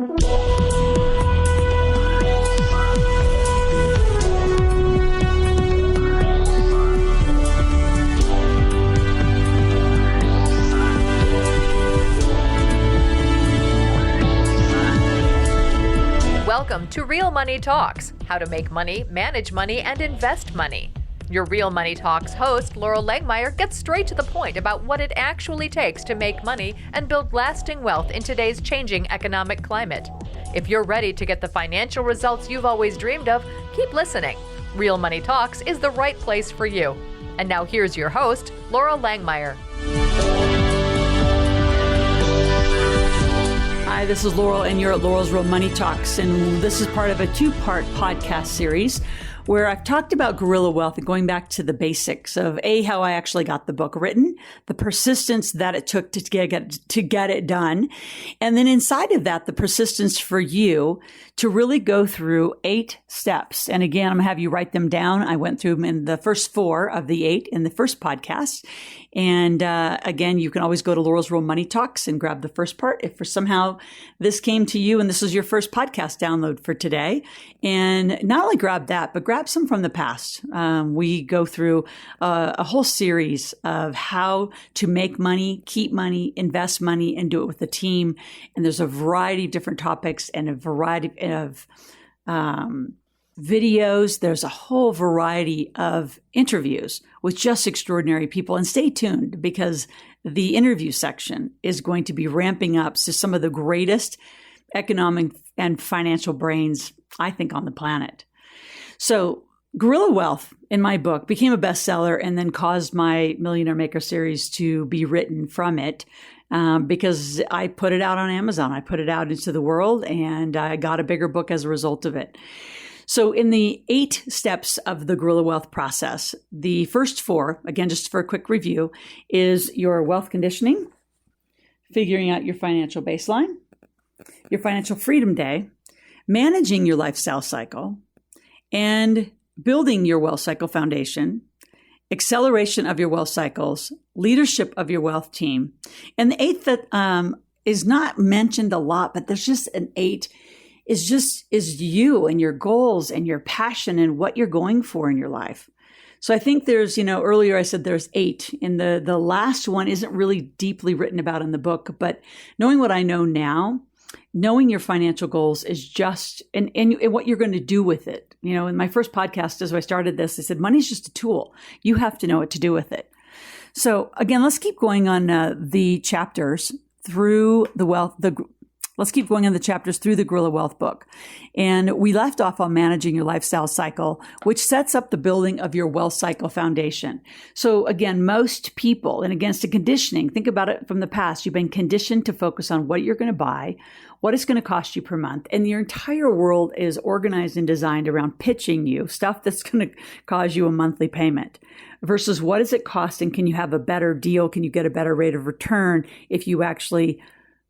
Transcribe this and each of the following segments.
Welcome to Real Money Talks, how to make money, manage money, and invest money. Your Real Money Talks host, Laurel Langmeyer, gets straight to the point about what it actually takes to make money and build lasting wealth in today's changing economic climate. If you're ready to get the financial results you've always dreamed of, keep listening. Real Money Talks is the right place for you. And now here's your host, Laurel Langmeyer. Hi, this is Laurel, and you're at Laurel's Real Money Talks, and this is part of a two-part podcast series where I've talked about Guerrilla Wealth and going back to the basics of how I actually got the book written, the persistence that it took to get it done, and then inside of that, the persistence for you to really go through 8 steps. And again, I'm going to have you write them down. I went through them in the first 4 of the 8 in the first podcast. And again, you can always go to Laurel's Real Money Talks and grab the first part if for somehow this came to you and this is your first podcast download for today. And not only grab that, but grab some from the past. We go through a whole series of how to make money, keep money, invest money, and do it with a team. And there's a variety of different topics and a variety of videos. There's a whole variety of interviews with just extraordinary people. And stay tuned because the interview section is going to be ramping up to some of the greatest economic and financial brains, I think, on the planet. So Guerrilla Wealth, in my book, became a bestseller and then caused my Millionaire Maker series to be written from it. Because I put it out on Amazon. I put it out into the world and I got a bigger book as a result of it. So in the 8 steps of the Guerrilla Wealth process, the first 4, again, just for a quick review, is your wealth conditioning, figuring out your financial baseline, your financial freedom day, managing your lifestyle cycle, and building your wealth cycle foundation, acceleration of your wealth cycles, leadership of your wealth team. And the 8th that is not mentioned a lot, but there's just an 8 is you and your goals and your passion and what you're going for in your life. So I think there's, earlier I said there's 8, and the last one isn't really deeply written about in the book, but knowing what I know now, knowing your financial goals is just, and what you're going to do with it. In my first podcast, as I started this, I said, money's just a tool. You have to know what to do with it. So again, let's keep going on the chapters through let's keep going on the chapters through the Guerrilla Wealth book. And we left off on managing your lifestyle cycle, which sets up the building of your wealth cycle foundation. So again, most people, and against the conditioning, think about it from the past, you've been conditioned to focus on what you're going to buy, what it's going to cost you per month. And your entire world is organized and designed around pitching you stuff that's going to cause you a monthly payment versus what does it cost and can you have a better deal? Can you get a better rate of return if you actually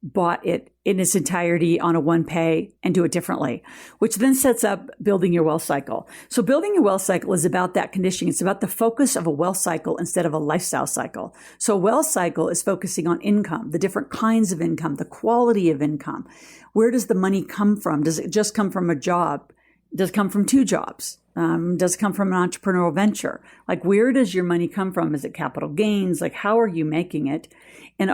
bought it in its entirety on a one pay and do it differently, which then sets up building your wealth cycle. So building your wealth cycle is about that conditioning. It's about the focus of a wealth cycle instead of a lifestyle cycle. So a wealth cycle is focusing on income, the different kinds of income, the quality of income. Where does the money come from? Does it just come from a job? Does it come from 2 jobs? Does it come from an entrepreneurial venture? Like, where does your money come from? Is it capital gains? Like, how are you making it? And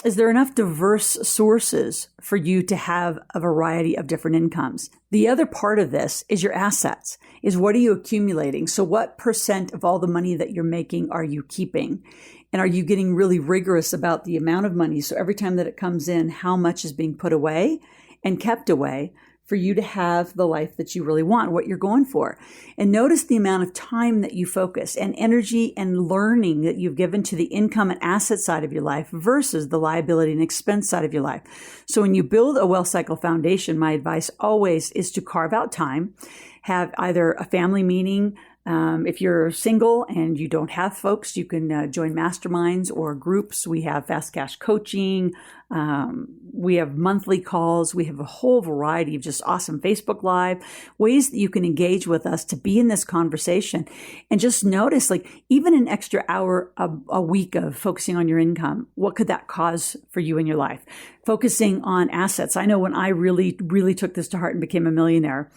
is there enough diverse sources for you to have a variety of different incomes? The other part of this is your assets, is what are you accumulating? So what % of all the money that you're making are you keeping? And are you getting really rigorous about the amount of money? So every time that it comes in, how much is being put away and kept away for you to have the life that you really want, what you're going for. And notice the amount of time that you focus and energy and learning that you've given to the income and asset side of your life versus the liability and expense side of your life. So when you build a wealth cycle foundation, my advice always is to carve out time, have either a family meeting, If you're single and you don't have folks, you can join masterminds or groups. We have fast cash coaching. We have monthly calls. We have a whole variety of just awesome Facebook Live ways that you can engage with us to be in this conversation. And just notice, like, even an extra hour a week of focusing on your income, what could that cause for you in your life? Focusing on assets. I know when I really, really took this to heart and became a millionaire,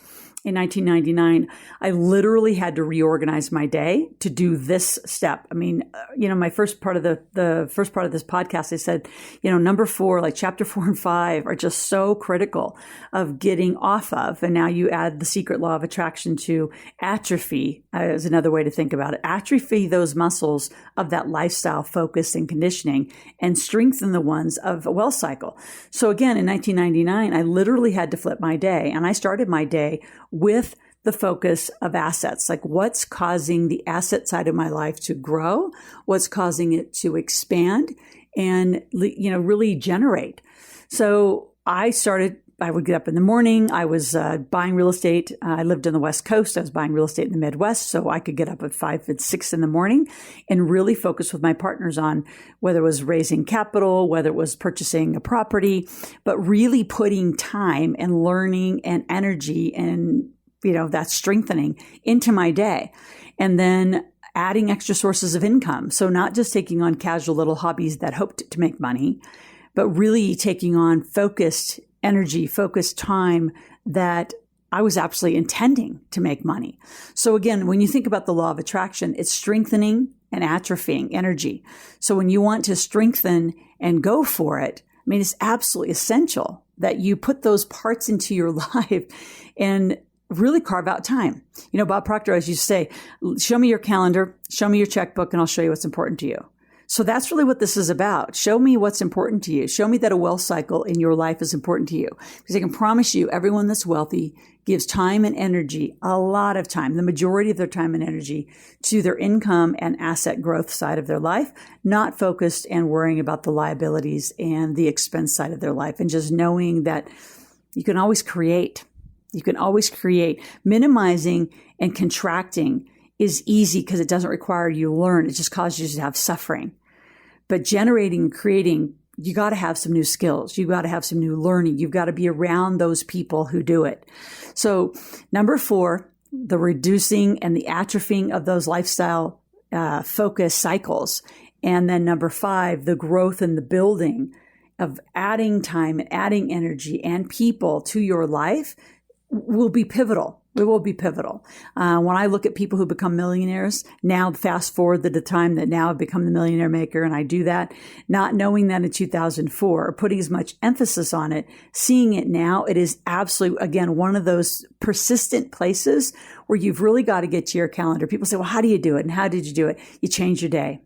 in 1999, I literally had to reorganize my day to do this step. I mean, my first part of the first part of this podcast, I said, number 4, like chapter 4 and 5 are just so critical of getting off of. And now you add the secret law of attraction to atrophy is another way to think about it. Atrophy those muscles of that lifestyle focus and conditioning and strengthen the ones of a wealth cycle. So again, in 1999, I literally had to flip my day, and I started my day with the focus of assets, like what's causing the asset side of my life to grow, what's causing it to expand and, really generate. So I would get up in the morning. I was buying real estate. I lived on the West Coast. I was buying real estate in the Midwest. So I could get up at 5 and 6 in the morning and really focus with my partners on whether it was raising capital, whether it was purchasing a property, but really putting time and learning and energy and, that strengthening into my day. And then adding extra sources of income. So not just taking on casual little hobbies that hoped to make money, but really taking on focused energy, focused time that I was absolutely intending to make money. So again, when you think about the law of attraction, it's strengthening and atrophying energy. So when you want to strengthen and go for it, I mean, it's absolutely essential that you put those parts into your life and really carve out time. Bob Proctor, as you say, show me your calendar, show me your checkbook, and I'll show you what's important to you. So that's really what this is about. Show me what's important to you. Show me that a wealth cycle in your life is important to you. Because I can promise you, everyone that's wealthy gives time and energy, a lot of time, the majority of their time and energy, to their income and asset growth side of their life, not focused and worrying about the liabilities and the expense side of their life, and just knowing that you can always create. You can always create. Minimizing and contracting is easy because it doesn't require you to learn. It just causes you to have suffering. But generating and creating, you got to have some new skills. You got to have some new learning. You've got to be around those people who do it. So number 4, the reducing and the atrophying of those lifestyle focus cycles. And then number 5, the growth and the building of adding time and adding energy and people to your life will be pivotal. It will be pivotal. When I look at people who become millionaires, now fast forward to the time that now I've become the millionaire maker, and I do that, not knowing that in 2004, or putting as much emphasis on it, seeing it now, it is absolutely, again, one of those persistent places where you've really got to get to your calendar. People say, well, how do you do it? And how did you do it? You change your day.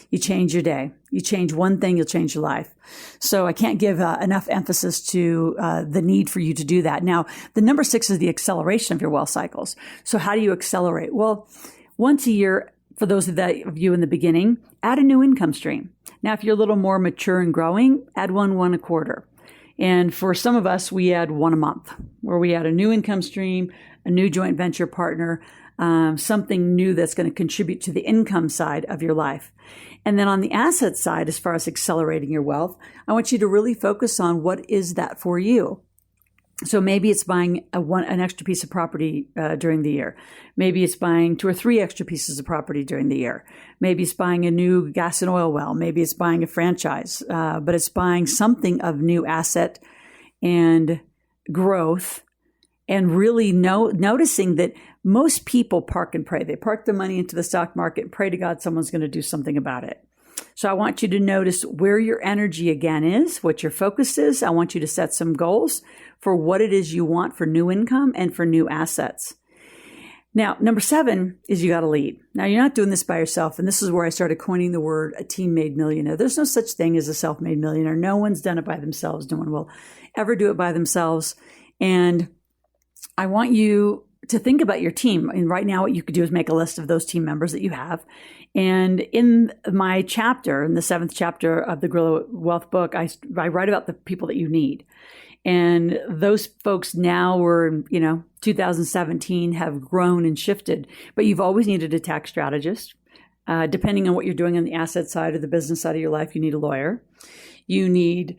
You change your day. You change one thing, you'll change your life. So I can't give enough emphasis to the need for you to do that. Now, the number 6 is the acceleration of your wealth cycles. So how do you accelerate? Well, once a year, for those of you in the beginning, add a new income stream. Now, if you're a little more mature and growing, add one a quarter. And for some of us, we add one a month, where we add a new income stream, a new joint venture partner, something new that's going to contribute to the income side of your life. And then on the asset side, as far as accelerating your wealth, I want you to really focus on what is that for you. So maybe it's buying an extra piece of property during the year. Maybe it's buying 2 or 3 extra pieces of property during the year. Maybe it's buying a new gas and oil well. Maybe it's buying a franchise, but it's buying something of new asset and growth, and really noticing that most people park and pray. They park their money into the stock market and pray to God someone's going to do something about it. So I want you to notice where your energy again is, what your focus is. I want you to set some goals for what it is you want for new income and for new assets. Now, number 7 is you got to lead. Now, you're not doing this by yourself. And this is where I started coining the word a team-made millionaire. There's no such thing as a self-made millionaire. No one's done it by themselves. No one will ever do it by themselves. And I want you to think about your team. And right now, what you could do is make a list of those team members that you have. And in my chapter, in the 7th chapter of the Guerrilla Wealth book, I write about the people that you need. And those folks now were, 2017 have grown and shifted, but you've always needed a tax strategist. Depending on what you're doing on the asset side or the business side of your life, you need a lawyer. You need,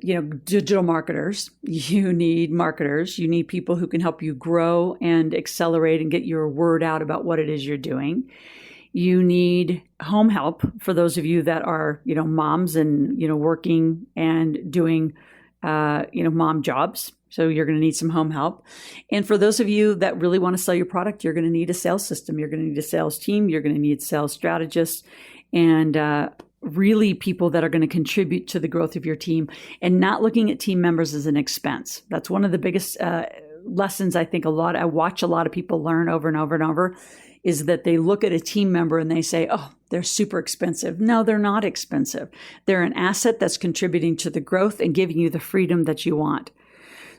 digital marketers. You need marketers. You need people who can help you grow and accelerate and get your word out about what it is you're doing. You need home help for those of you that are, moms and, working and doing, mom jobs. So you're going to need some home help. And for those of you that really want to sell your product, you're going to need a sales system. You're going to need a sales team. You're going to need sales strategists and really people that are going to contribute to the growth of your team and not looking at team members as an expense. That's one of the biggest lessons I think I watch a lot of people learn over and over and over is that they look at a team member and they say, oh, they're super expensive. No, they're not expensive. They're an asset that's contributing to the growth and giving you the freedom that you want.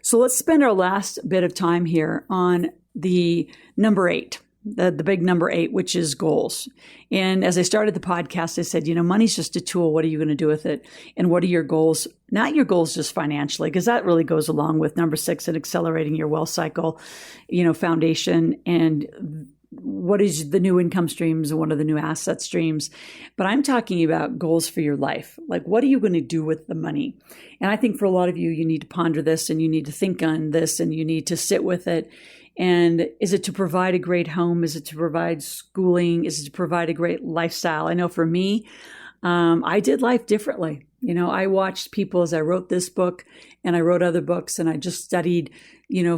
So let's spend our last bit of time here on the number 8, the big number 8, which is goals. And as I started the podcast, I said, money's just a tool. What are you going to do with it? And what are your goals? Not your goals just financially, because that really goes along with number 6 and accelerating your wealth cycle, foundation and what is the new income streams and what are the new asset streams. But I'm talking about goals for your life. Like, what are you going to do with the money? And I think for a lot of you, you need to ponder this and you need to think on this and you need to sit with it. And is it to provide a great home? Is it to provide schooling? Is it to provide a great lifestyle? I know for me, I did life differently. I watched people as I wrote this book and I wrote other books and I just studied,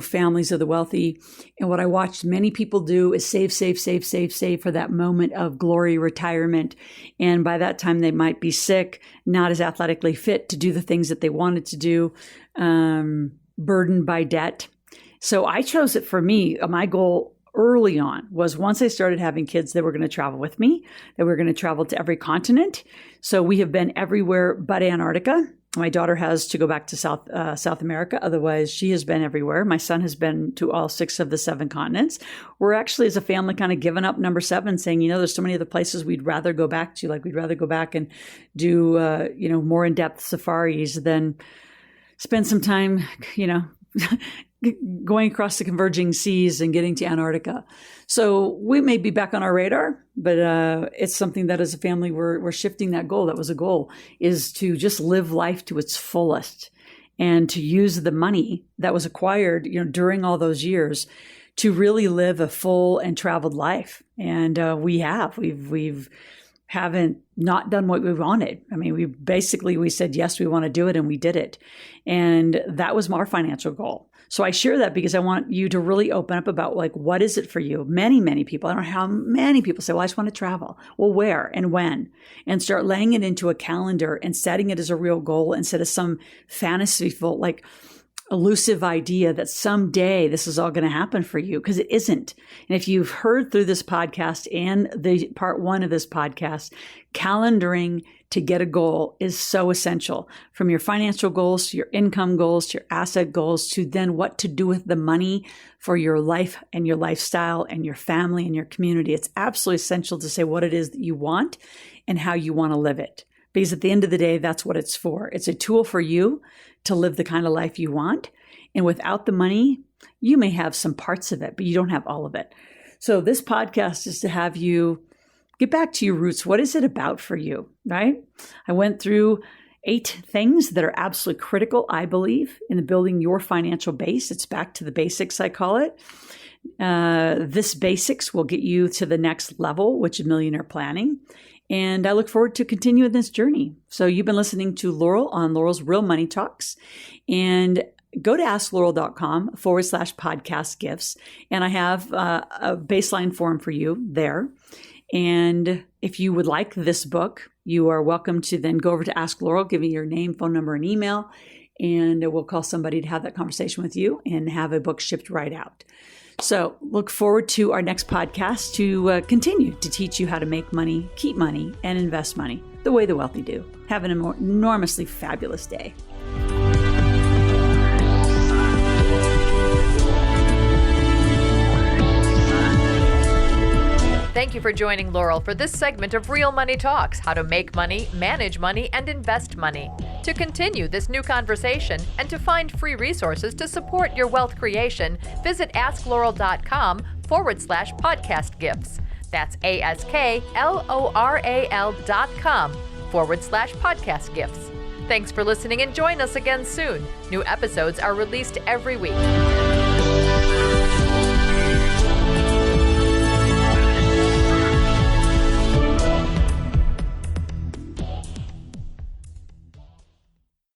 families of the wealthy. And what I watched many people do is save for that moment of glory, retirement. And by that time, they might be sick, not as athletically fit to do the things that they wanted to do, burdened by debt. So I chose it for me. My goal early on was once I started having kids, they were going to travel with me, they were going to travel to every continent. So we have been everywhere but Antarctica. My daughter has to go back to South America. Otherwise, she has been everywhere. My son has been to all 6 of the 7 continents. We're actually, as a family, kind of giving up number 7, saying, there's so many other places we'd rather go back to. Like, we'd rather go back and do, more in-depth safaris than spend some time, going across the converging seas and getting to Antarctica. So we may be back on our radar, but it's something that as a family, we're shifting that goal. That was a goal, is to just live life to its fullest and to use the money that was acquired, during all those years to really live a full and traveled life. And we've haven't not done what we wanted. I mean, we said, yes, we want to do it. And we did it. And that was our financial goal. So I share that because I want you to really open up about what is it for you? Many, many people, I don't know how many people say, well, I just want to travel. Well, where and when? And start laying it into a calendar and setting it as a real goal instead of some fantasyful, elusive idea that someday this is all going to happen for you, because it isn't. And if you've heard through this podcast and the part 1 of this podcast, calendaring to get a goal is so essential, from your financial goals to your income goals to your asset goals to then what to do with the money for your life and your lifestyle and your family and your community. It's absolutely essential to say what it is that you want and how you want to live it. Because at the end of the day, that's what it's for. It's a tool for you to live the kind of life you want. And without the money, you may have some parts of it, but you don't have all of it. So this podcast is to have you get back to your roots. What is it about for you, right? I went through 8 things that are absolutely critical, I believe, in building your financial base. It's back to the basics, I call it. This basics will get you to the next level, which is millionaire planning. And I look forward to continuing this journey. So you've been listening to Laurel on Laurel's Real Money Talks. And go to asklaurel.com/podcast gifts. And I have a baseline form for you there. And if you would like this book, you are welcome to then go over to Ask Laurel, give me your name, phone number, and email. And we'll call somebody to have that conversation with you and have a book shipped right out. So look forward to our next podcast to continue to teach you how to make money, keep money, and invest money the way the wealthy do. Have an enormously fabulous day. Thank you you for joining Laurel for this segment of Real Money Talks, how to make money, manage money, and invest money. To continue this new conversation and to find free resources to support your wealth creation, visit asklaurel.com/podcast gifts. That's ASKLORAL.com/podcast gifts. Thanks for listening and join us again soon. New episodes are released every week.